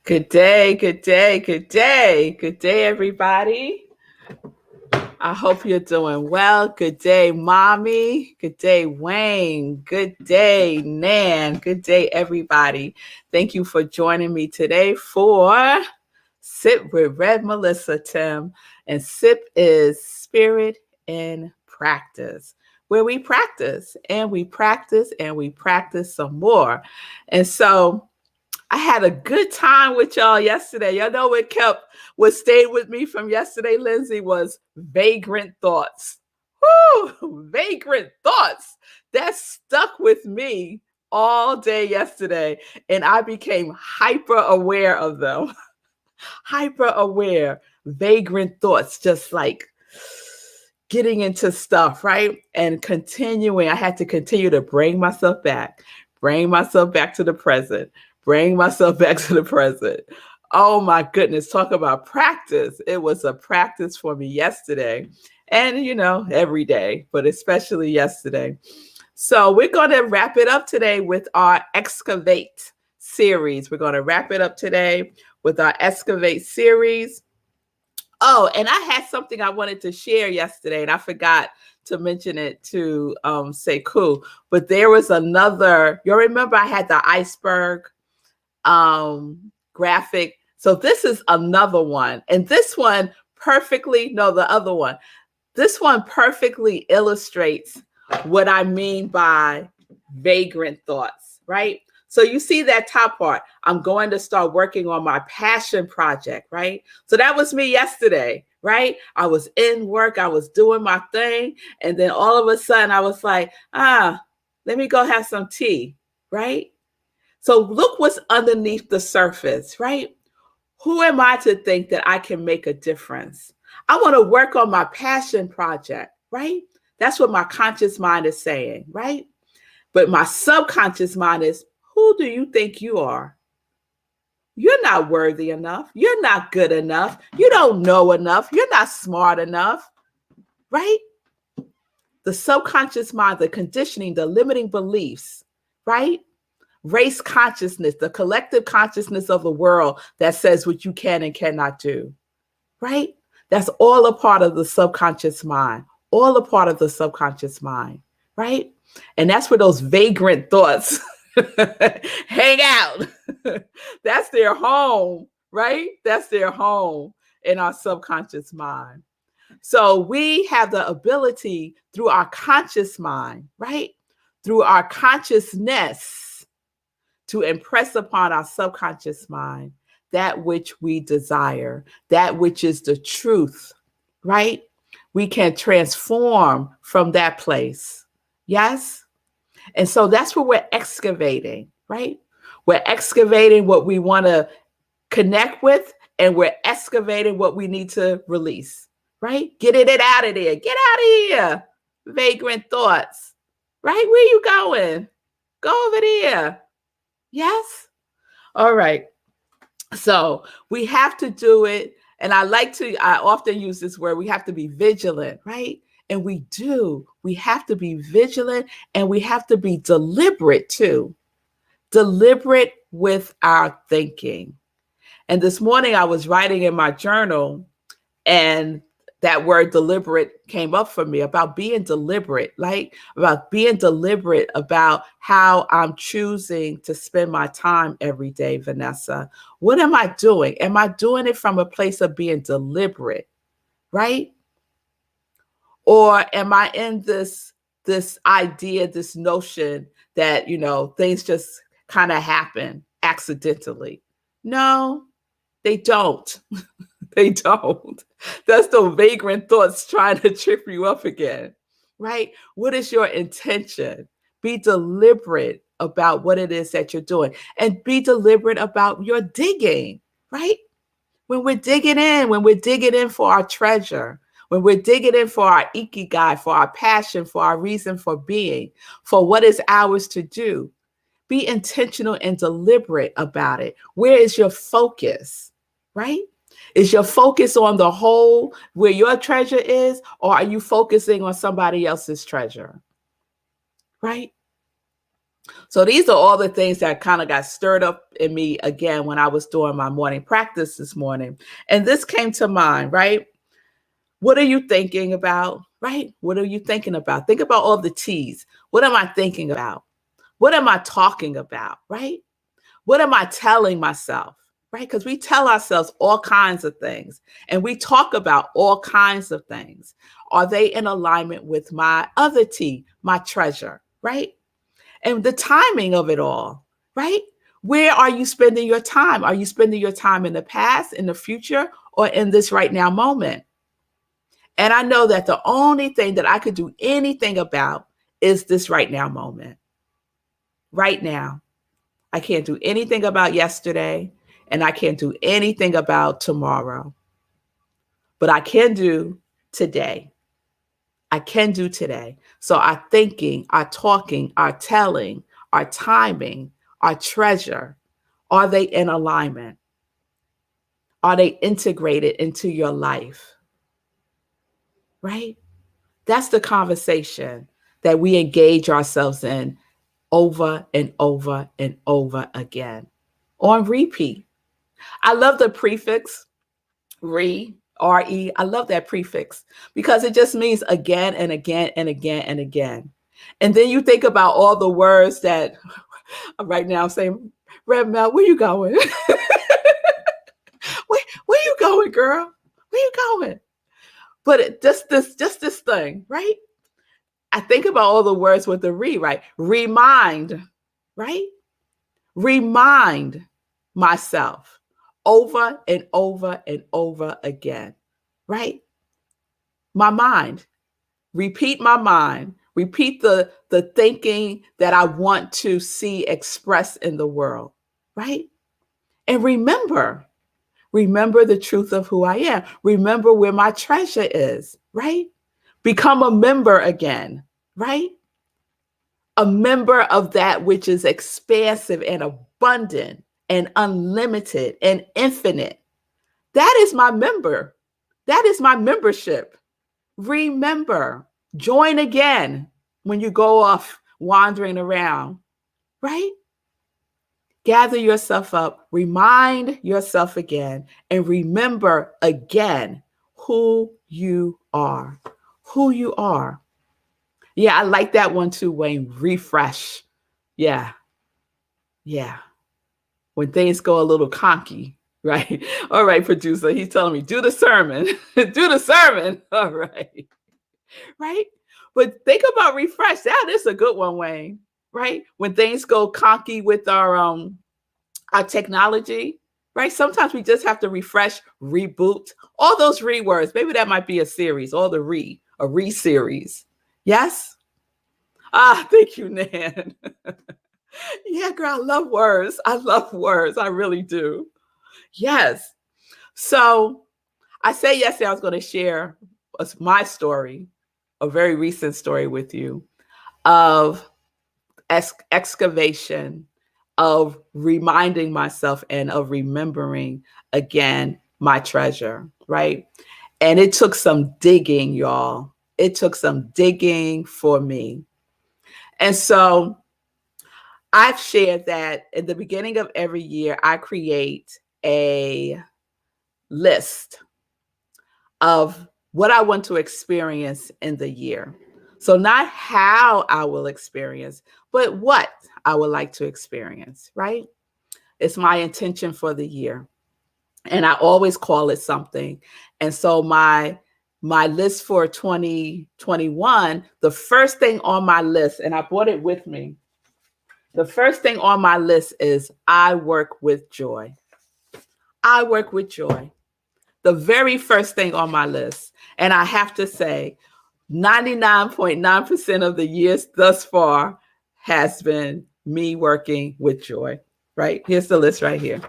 Good day, good day, good day. Good day, everybody. I hope you're doing well. Good day, Mommy. Good day, Wayne. Good day, Nan. Good day, everybody. Thank you for joining me today for Sip with Red Melissa, Tim. And Sip is Spirit in Practice, where we practice and we practice and we practice some more. And so, I had a good time with y'all yesterday. Y'all know what stayed with me from yesterday, Lindsay, was vagrant thoughts. Woo! Vagrant thoughts. That stuck with me all day yesterday. And I became hyper aware of them. Hyper aware. Vagrant thoughts, just like getting into stuff, right? And continuing. I had to continue to bring myself back to the present. Bring myself back to the present. Oh my goodness, talk about practice. It was a practice for me yesterday. And, every day, but especially yesterday. So we're going to wrap it up today with our Excavate series. We're going to wrap it up today with our Excavate series. Oh, and I had something I wanted to share yesterday, and I forgot to mention it to Sekou. But there was another, you'll remember I had the iceberg graphic. So this is another one. And this one the other one. This one perfectly illustrates what I mean by vagrant thoughts, right? So you see that top part. I'm going to start working on my passion project, right? So that was me yesterday, right? I was in work, I was doing my thing. And then all of a sudden I was like, let me go have some tea, right? So look what's underneath the surface, right? Who am I to think that I can make a difference? I want to work on my passion project, right? That's what my conscious mind is saying, right? But my subconscious mind is, who do you think you are? You're not worthy enough. You're not good enough. You don't know enough. You're not smart enough, right? The subconscious mind, the conditioning, the limiting beliefs, right? Race consciousness, the collective consciousness of the world that says what you can and cannot do, right? That's all a part of the subconscious mind, all a part of the subconscious mind, right? And that's where those vagrant thoughts hang out. That's their home, right? That's their home in our subconscious mind. So we have the ability through our conscious mind, right? Through our consciousness, to impress upon our subconscious mind that which we desire, that which is the truth, right? We can transform from that place. Yes? And so that's what we're excavating, right? We're excavating what we want to connect with, and we're excavating what we need to release, right? Getting it out of there. Get out of here. Vagrant thoughts, right? Where you going? Go over there. Yes? All right. So we have to do it. And I often use this word, we have to be vigilant, right? And we do. We have to be vigilant, and we have to be deliberate too. Deliberate with our thinking. And this morning I was writing in my journal, and that word deliberate came up for me about being deliberate, like about being deliberate about how I'm choosing to spend my time every day, Vanessa. What am I doing? Am I doing it from a place of being deliberate, right? Or am I in this idea, this notion that, things just kind of happen accidentally? No, they don't. They don't. That's the vagrant thoughts trying to trip you up again, right? What is your intention? Be deliberate about what it is that you're doing, and be deliberate about your digging, right? When we're digging in for our treasure, when we're digging in for our ikigai, for our passion, for our reason for being, for what is ours to do, be intentional and deliberate about it. Where is your focus, right? Is your focus on the whole where your treasure is, or are you focusing on somebody else's treasure? Right? So these are all the things that kind of got stirred up in me again when I was doing my morning practice this morning. And this came to mind, right? What are you thinking about, right? What are you thinking about? Think about all the T's. What am I thinking about? What am I talking about, right? What am I telling myself, right? Because we tell ourselves all kinds of things and we talk about all kinds of things. Are they in alignment with my other T, my treasure, right? And the timing of it all, right? Where are you spending your time? Are you spending your time in the past, in the future, or in this right now moment? And I know that the only thing that I could do anything about is this right now moment. Right now. I can't do anything about yesterday, and I can't do anything about tomorrow. But I can do today. I can do today. So our thinking, our talking, our telling, our timing, our treasure, are they in alignment? Are they integrated into your life? Right? That's the conversation that we engage ourselves in over and over and over again on repeat. I love the prefix re. I love that prefix because it just means again and again and again and again. And then you think about all the words that right now I'm saying, Rev Mel, where you going? where you going, girl? Where you going? But just this thing, right? I think about all the words with the right? Remind, right? Remind myself over and over and over again, right? My mind, repeat my mind, repeat the thinking that I want to see expressed in the world, right? And remember the truth of who I am. Remember where my treasure is, right? Become a member again, right? A member of that which is expansive and abundant and unlimited and infinite. That is my member. That is my membership. Remember, join again when you go off wandering around, right? Gather yourself up, remind yourself again, and remember again who you are. Who you are. Yeah, I like that one too, Wayne. Refresh. Yeah. Yeah. When things go a little conky, right? All right, producer. He's telling me, do the sermon. Do the sermon. All right. Right? But think about refresh. That is a good one, Wayne. Right? When things go conky with our technology, right? Sometimes we just have to refresh, reboot, all those re words. Maybe that might be a series, all the a re series. Yes? Thank you, Nan. Yeah, girl, I love words. I love words. I really do. Yes. So I said yesterday I was going to share my story, a very recent story with you of excavation, of reminding myself and of remembering again my treasure, right? And it took some digging, y'all. It took some digging for me. And so I've shared that in the beginning of every year, I create a list of what I want to experience in the year. So not how I will experience, but what I would like to experience, right? It's my intention for the year. And I always call it something. And so my list for 2021, the first thing on my list, and I brought it with me, the first thing on my list is I work with joy. I work with joy. The very first thing on my list. And I have to say, 99.9% of the years thus far has been me working with joy, right? Here's the list right here.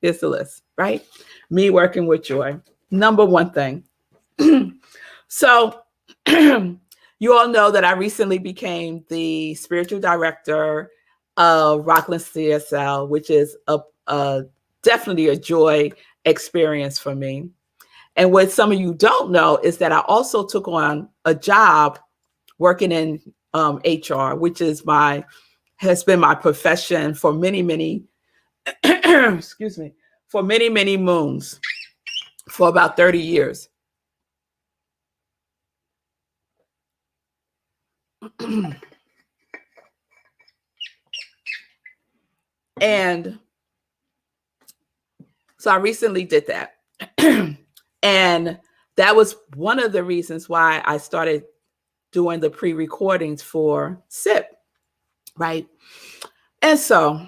Here's the list, right? Me working with joy. Number one thing. So you all know that I recently became the spiritual director of Rockland CSL, which is definitely a joy experience for me. And what some of you don't know is that I also took on a job working in HR, which is my has been my profession for many, many, excuse me, for many, many moons, for about 30 years. And so I recently did that. And that was one of the reasons why I started doing the pre-recordings for SIP, right? And so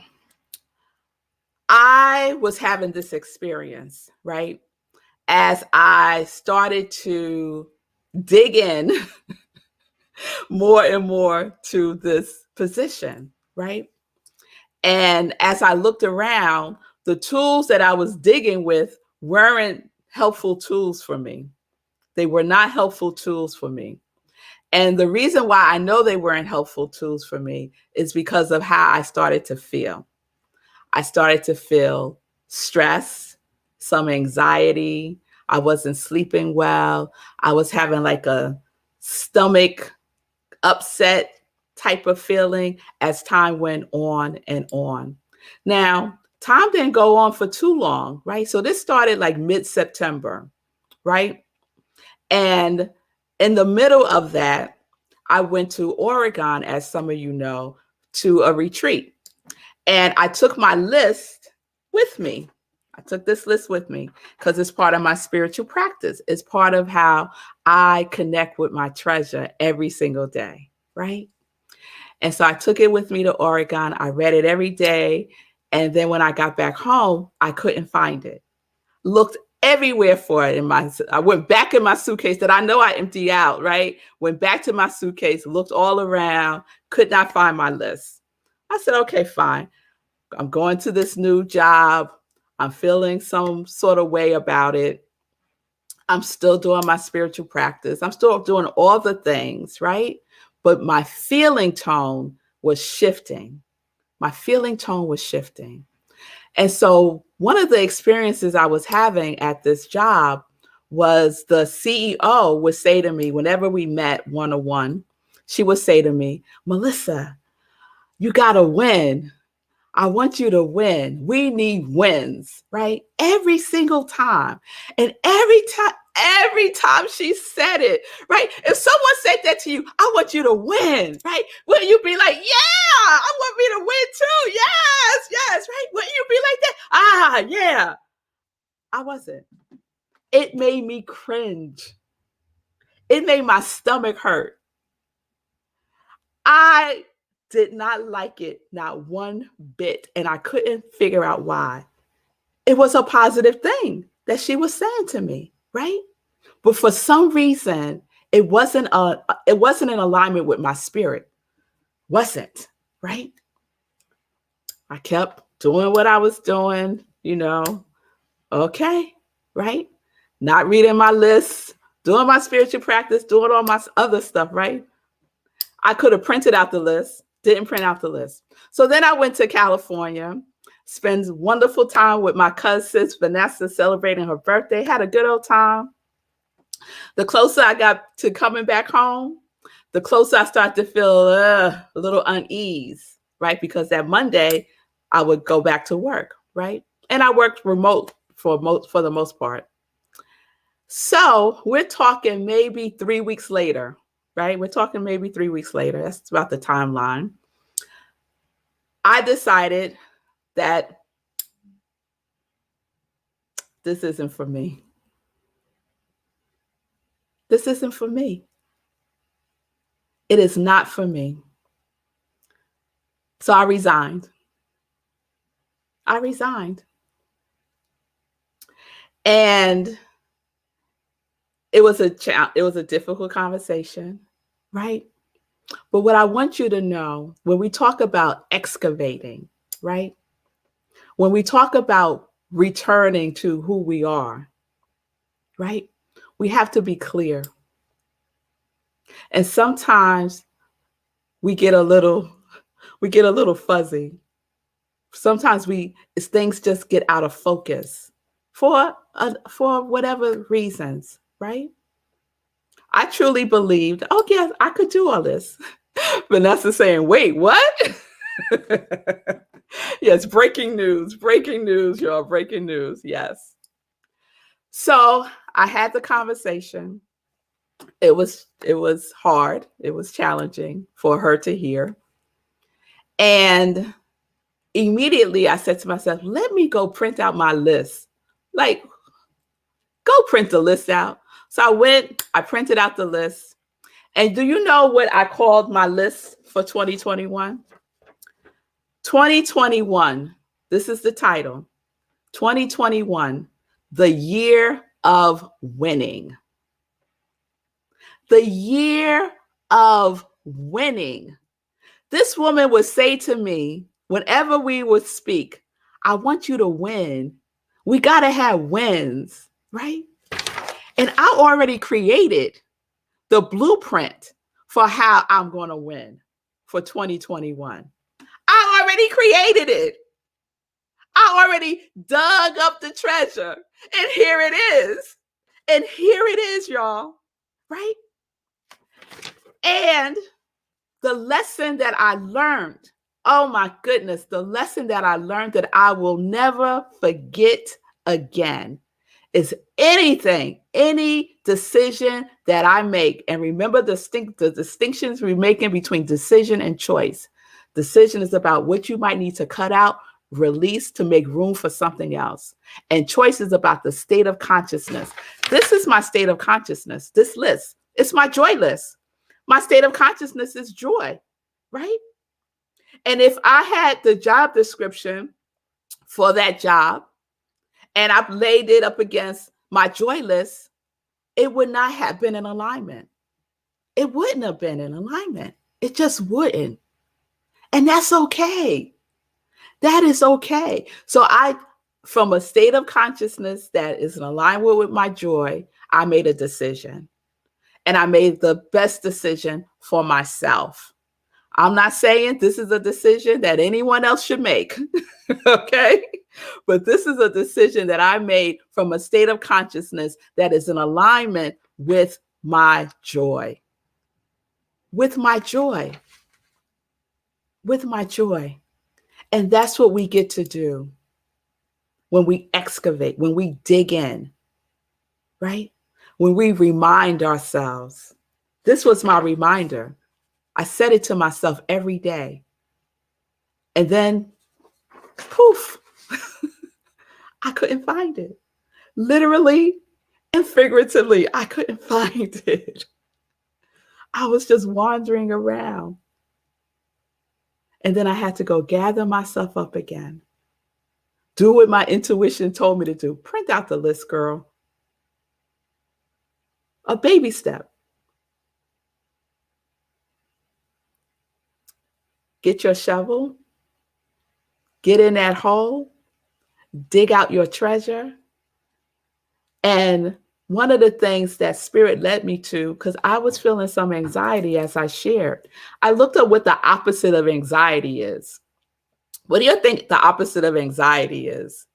I was having this experience, right? As I started to dig in more and more to this position, right? And as I looked around, the tools that I was digging with weren't helpful tools for me. They were not helpful tools for me. And the reason why I know they weren't helpful tools for me is because of how I started to feel. I started to feel stress, some anxiety. I wasn't sleeping well. I was having like a stomach upset type of feeling as time went on and on. Now, time didn't go on for too long, right? So this started like mid-September, right? And in the middle of that, I went to Oregon, as some of you know, to a retreat. And I took my list with me. I took this list with me because it's part of my spiritual practice. It's part of how I connect with my treasure every single day, right? And so I took it with me to Oregon. I read it every day. And then when I got back home, I couldn't find it. Looked everywhere for it. I went back in my suitcase that I know I emptied out, right? Went back to my suitcase, looked all around, could not find my list. I said, okay, fine. I'm going to this new job. I'm feeling some sort of way about it. I'm still doing my spiritual practice. I'm still doing all the things, right? But my feeling tone was shifting. My feeling tone was shifting. And so one of the experiences I was having at this job was the CEO would say to me, whenever we met one-on-one, she would say to me, Melissa, you got to win. I want you to win. We need wins, right? Every single time. And every time she said it, right? If someone said that to you, I want you to win, right? Will you be like, yeah, I want me to win too. Yes, right? Will you be like that? Ah, yeah. I wasn't. It made me cringe. It made my stomach hurt. I did not like it, not one bit. And I couldn't figure out why. It was a positive thing that she was saying to me, right? But for some reason, it wasn't in alignment with my spirit. Wasn't, right? I kept doing what I was doing, okay, right? Not reading my list, doing my spiritual practice, doing all my other stuff, right? I could have printed out the list, didn't print out the list. So then I went to California, spent wonderful time with my cousin Vanessa, celebrating her birthday, had a good old time. The closer I got to coming back home, the closer I started to feel a little unease, right? Because that Monday, I would go back to work, right? And I worked remote for the most part. So we're talking maybe 3 weeks later, right? We're talking maybe 3 weeks later. That's about the timeline. I decided that this isn't for me. This isn't for me. It is not for me. So I resigned. And it was a difficult conversation, right? But what I want you to know, when we talk about excavating, right? When we talk about returning to who we are, right? We have to be clear. And sometimes we get a little fuzzy. Sometimes things just get out of focus for whatever reasons, right? I truly believed, oh yes, I could do all this. Vanessa saying, wait, what? Yes, breaking news, y'all, breaking news. Yes. So I had the conversation. It was hard. It was challenging for her to hear. And immediately I said to myself, let me go print out my list. Like, go print the list out. So I printed out the list. And do you know what I called my list for 2021? 2021, this is the title. 2021, the year of winning. The year of winning. This woman would say to me, whenever we would speak, I want you to win. We got to have wins, right? And I already created the blueprint for how I'm going to win for 2021. I already created it. I already dug up the treasure. And here it is. And here it is, y'all. Right? And the lesson that I learned, oh my goodness, the lesson that I learned that I will never forget again is any decision that I make. And remember the distinctions we're making between decision and choice. Decision is about what you might need to cut out, release to make room for something else. And choice is about the state of consciousness. This is my state of consciousness, this list. It's my joy list. My state of consciousness is joy, right? And if I had the job description for that job and I've laid it up against my joy list, it would not have been in alignment. It wouldn't have been in alignment. It just wouldn't. And that's okay. That is okay. So from a state of consciousness that is in alignment with my joy, I made a decision. And I made the best decision for myself. I'm not saying this is a decision that anyone else should make, okay? But this is a decision that I made from a state of consciousness that is in alignment with my joy. With my joy. With my joy. And that's what we get to do when we excavate, when we dig in, right? When we remind ourselves. This was my reminder. I said it to myself every day. And then, poof, I couldn't find it. Literally and figuratively, I couldn't find it. I was just wandering around. And then I had to go gather myself up again. Do what my intuition told me to do. Print out the list, girl. A baby step. Get your shovel. Get in that hole. Dig out your treasure. And one of the things that Spirit led me to, because I was feeling some anxiety as I shared, I looked up what the opposite of anxiety is. What do you think the opposite of anxiety is?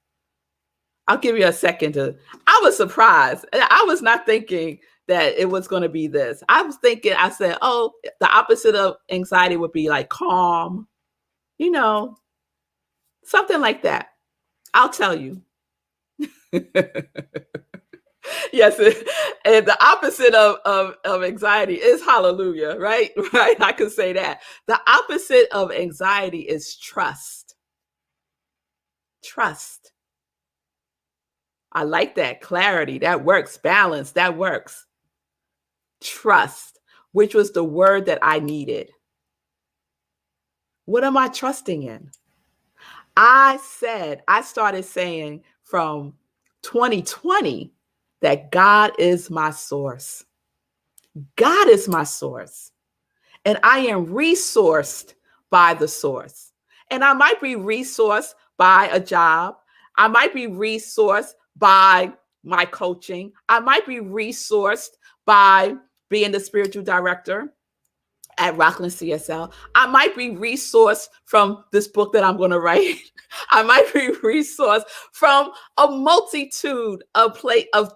I'll give you a second I was surprised. I was not thinking that it was going to be this. I said, oh, the opposite of anxiety would be like calm, something like that. I'll tell you. Yes, and the opposite of anxiety is hallelujah, right? Right, I could say that. The opposite of anxiety is trust. Trust. I like that. Clarity, that works. Balance, that works. Trust, which was the word that I needed. What am I trusting in? I started saying from 2020 that God is my source. God is my source. And I am resourced by the source. And I might be resourced by a job. I might be resourced by my coaching. I might be resourced by being the spiritual director at Rockland CSL. I might be resourced from this book that I'm going to write. I might be resourced from a multitude of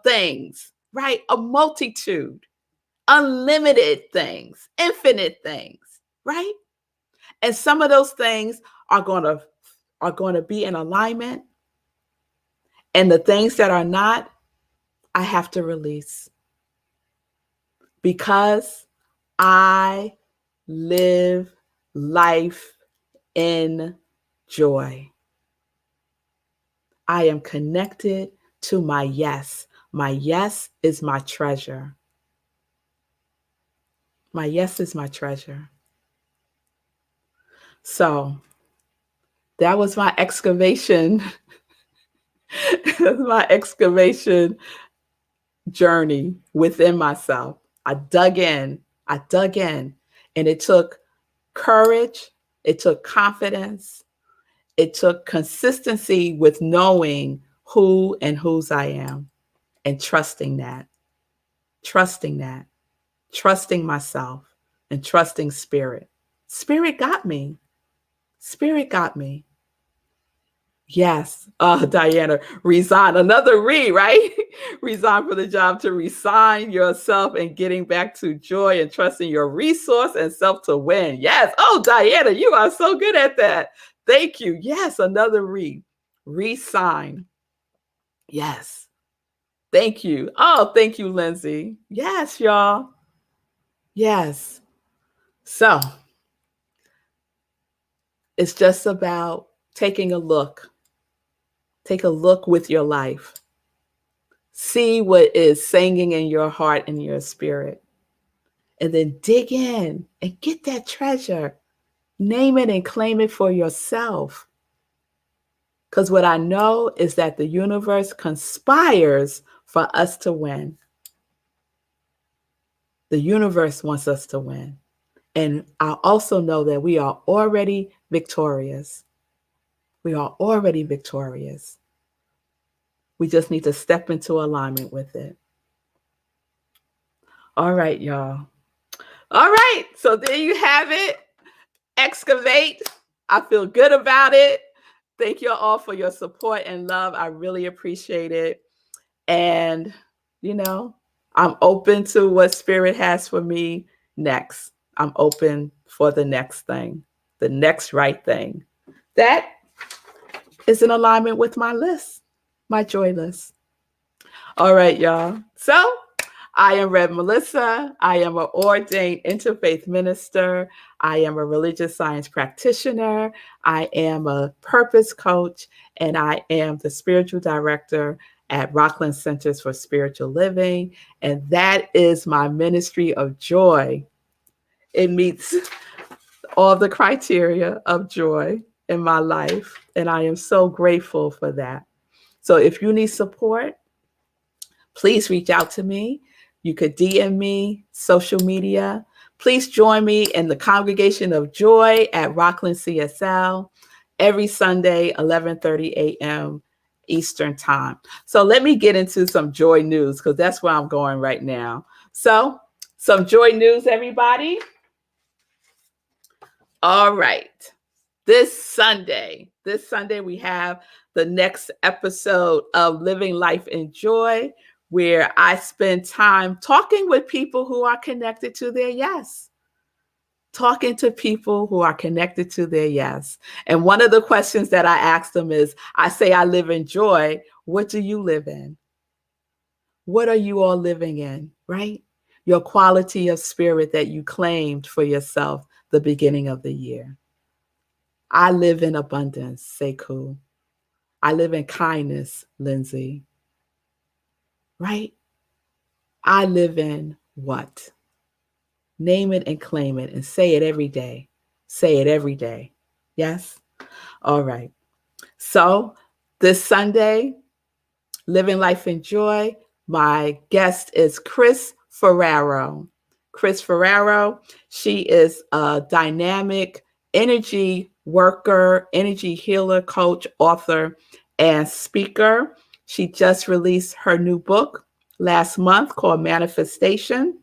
things, right? A multitude, unlimited things, infinite things, right? And some of those things are going to be in alignment. And the things that are not, I have to release, because I live life in joy. I am connected to my yes. My yes is my treasure. My yes is my treasure. So that was my excavation. My excavation journey within myself. I dug in, and it took courage, it took confidence, it took consistency with knowing who and whose I am, and trusting myself, and trusting spirit. Spirit got me. Spirit got me. Yes. Diana, resign. Another right? Resign for the job, to resign yourself and getting back to joy and trusting your resource and self to win. Yes. Oh, Diana, you are so good at that. Thank you. Yes. Another resign. Yes. Thank you. Oh, thank you, Lindsay. Yes, y'all. Yes. So it's just about taking a look. Take a look with your life. See what is singing in your heart and your spirit. And then dig in and get that treasure. Name it and claim it for yourself. Because what I know is that the universe conspires for us to win. The universe wants us to win. And I also know that we are already victorious. We are already victorious. We just need to step into alignment with it. All right, y'all. All right. So there you have it. Excavate. I feel good about it. Thank you all for your support and love. I really appreciate it. And, I'm open to what Spirit has for me next. I'm open for the next thing, the next right thing. That is in alignment with my list, my joy list. All right, y'all. So I am Rev Melissa. I am an ordained interfaith minister. I am a religious science practitioner. I am a purpose coach, and I am the spiritual director at Rockland Centers for Spiritual Living. And that is my ministry of joy. It meets all the criteria of joy in my life, and I am so grateful for that. So if you need support, please reach out to me. You could DM me, social media. Please join me in the Congregation of Joy at Rockland CSL every Sunday, 11:30 a.m. Eastern Time. So let me get into some joy news, because that's where I'm going right now. So some joy news, everybody. All right. This Sunday, we have the next episode of Living Life in Joy, where I spend time talking with people who are connected to their yes. Talking to people who are connected to their yes. And one of the questions that I ask them is, I say I live in joy. What do you live in? What are you all living in, right? Your quality of spirit that you claimed for yourself the beginning of the year. I live in abundance, Sekou. I live in kindness, Lindsay. Right? I live in what? Name it and claim it and say it every day. Say it every day. Yes? All right. So this Sunday, Living Life in Joy, my guest is Chris Ferraro. Chris Ferraro, she is a dynamic energy worker, energy healer, coach, author, and speaker. She just released her new book last month called Manifestation.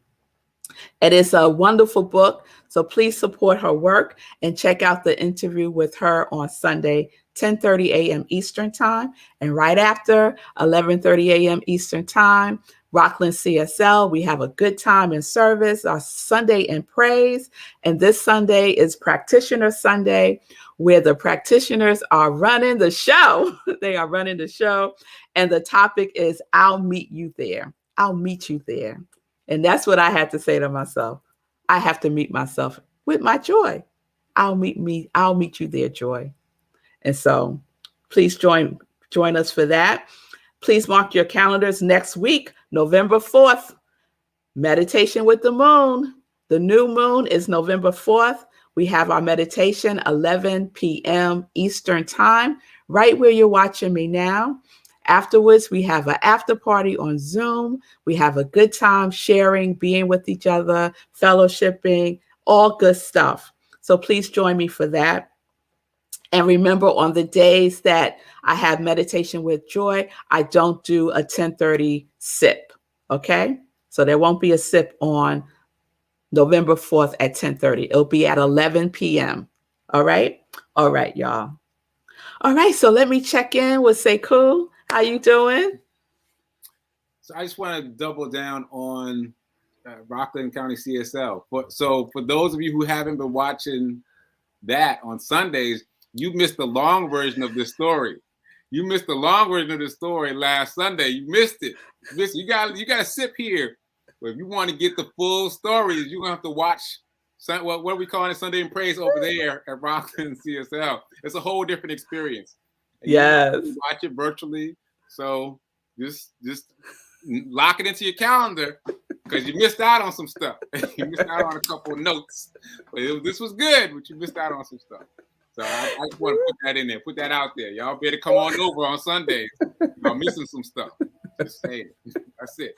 It is a wonderful book, so please support her work and check out the interview with her on Sunday, 10:30 a.m. Eastern Time. And right after 11:30 a.m. Eastern Time, Rockland CSL, we have a good time in service, our Sunday in praise. And this Sunday is Practitioner Sunday, where the practitioners are running the show. They are running the show. And the topic is, I'll meet you there. I'll meet you there. And that's what I had to say to myself. I have to meet myself with my joy. I'll meet you there, Joy. And so please join us for that. Please mark your calendars next week, November 4th, meditation with the moon. The new moon is November 4th. We have our meditation 11 p.m. Eastern time, right where you're watching me now. Afterwards, we have an after party on Zoom. We have a good time sharing, being with each other, fellowshipping, all good stuff. So please join me for that. And remember, on the days that I have meditation with Joy, I don't do a 10:30 sip, okay? So there won't be a sip on November 4th at 10:30. It'll be at 11 p.m., all right? All right, y'all. All right, so let me check in with Sekou. How you doing? So I just want to double down on Rockland County CSL. So for those of you who haven't been watching that on Sundays, you missed the long version of this story. You missed the long version of the story last Sunday. You missed it. You got to sip here. But if you want to get the full story, you're going to have to watch what are we calling it, Sunday in Praise over there at Rockland CSL. It's a whole different experience. And yes. You watch it virtually. So just lock it into your calendar because you missed out on some stuff. You missed out on a couple of notes. But this was good, but you missed out on some stuff. So I just want to put that in there, put that out there. Y'all better come on over on Sundays. Y'all missing some stuff. Just saying. That's it.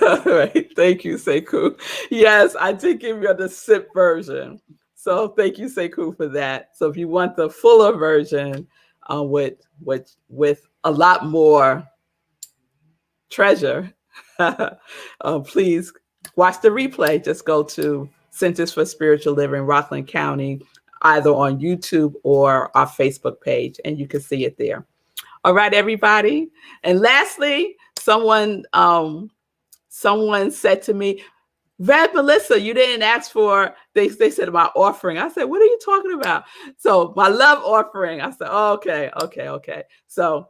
All right. Thank you, Sekou. Yes, I did give you the sip version. So thank you, Sekou, for that. So if you want the fuller version with a lot more treasure, please watch the replay. Just go to Centers for Spiritual Living, Rockland County, either on YouTube or our Facebook page, and you can see it there. All right, everybody. And lastly, someone said to me, Rev Melissa, you didn't ask for, they said about offering. I said, what are you talking about? So my love offering. I said, oh, okay. So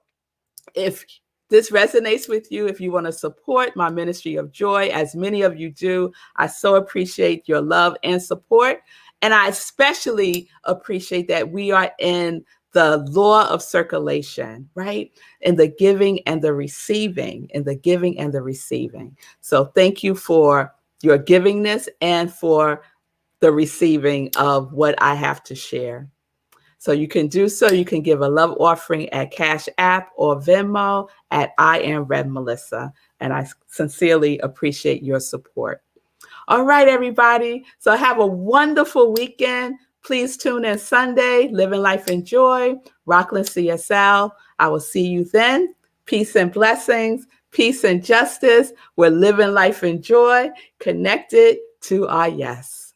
if this resonates with you, if you want to support my ministry of joy, as many of you do, I so appreciate your love and support. And I especially appreciate that we are in the law of circulation, right? In the giving and the receiving, So thank you for your givingness and for the receiving of what I have to share. So you can do so. You can give a love offering at Cash App or Venmo at iamrevmelissa. And I sincerely appreciate your support. All right, everybody. So have a wonderful weekend. Please tune in Sunday, Living Life in Joy, Rockland CSL. I will see you then. Peace and blessings, peace and justice. We're living life in joy, connected to our yes.